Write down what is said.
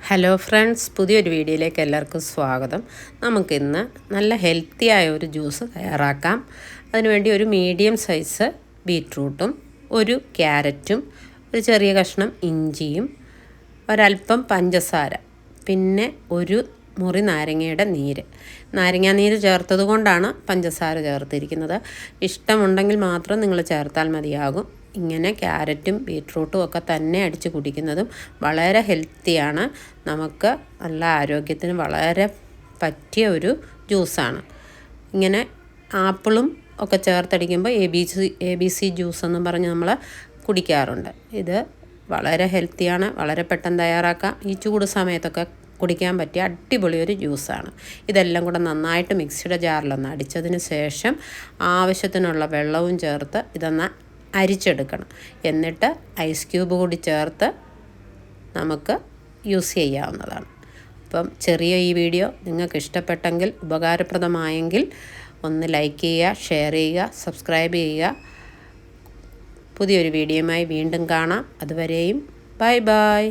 Hello friends, പുതിയൊരു വീഡിയോയിലേക്ക് എല്ലാവർക്കും സ്വാഗതം. നമുക്കിന്ന് നല്ല ഹെൽത്തിയായ ഒരു ജ്യൂസ് തയ്യാറാക്കാം. അതിനുവേണ്ടി ഒരു മീഡിയം സൈസ് ബീറ്റ്റൂട്ടും ഒരു ക്യാരറ്റും ഒരു ചെറിയ കഷ്ണം ഇഞ്ചിയും ഒരല്പം പഞ്ചസാര, പിന്നെ ഒരു മുറി നാരങ്ങയുടെ നീര്. നാരങ്ങാ നീര് ചേർത്തത് കൊണ്ടാണ് പഞ്ചസാര ചേർത്തിരിക്കുന്നത്. ഇഷ്ടമുണ്ടെങ്കിൽ മാത്രം നിങ്ങൾ ചേർത്താൽ മതിയാകും. ഇങ്ങനെ ക്യാരറ്റും ബീറ്റ്റൂട്ടും ഒക്കെ തന്നെ അടിച്ച് കുടിക്കുന്നതും വളരെ ഹെൽത്തിയാണ്. നമുക്ക് നല്ല ആരോഗ്യത്തിന് വളരെ പറ്റിയ ഒരു ജ്യൂസാണ്. ഇങ്ങനെ ആപ്പിളും ഒക്കെ ചേർത്തടിക്കുമ്പോൾ എ ബി സി ജ്യൂസ് എന്നും പറഞ്ഞ് നമ്മൾ കുടിക്കാറുണ്ട്. ഇത് വളരെ ഹെൽത്തിയാണ്, വളരെ പെട്ടെന്ന് തയ്യാറാക്കാം. ഈ ചൂട് സമയത്തൊക്കെ കുടിക്കാൻ പറ്റിയ അടിപൊളി ഒരു ജ്യൂസാണ്. ഇതെല്ലാം കൂടെ നന്നായിട്ട് മിക്സിയുടെ ജാറിലൊന്ന് അടിച്ചതിന് ശേഷം ആവശ്യത്തിനുള്ള വെള്ളവും ചേർത്ത് ഇതൊന്ന് അരിച്ചെടുക്കണം. എന്നിട്ട് ഐസ് ക്യൂബ് കൂടി ചേർത്ത് നമുക്ക് യൂസ് ചെയ്യാവുന്നതാണ്. അപ്പം ചെറിയ ഈ വീഡിയോ നിങ്ങൾക്ക് ഇഷ്ടപ്പെട്ടെങ്കിൽ, ഉപകാരപ്രദമായെങ്കിൽ ഒന്ന് ലൈക്ക് ചെയ്യുക, ഷെയർ ചെയ്യുക, സബ്സ്ക്രൈബ് ചെയ്യുക. പുതിയൊരു വീഡിയോയുമായി വീണ്ടും കാണാം. അതുവരെയും ബൈ ബൈ.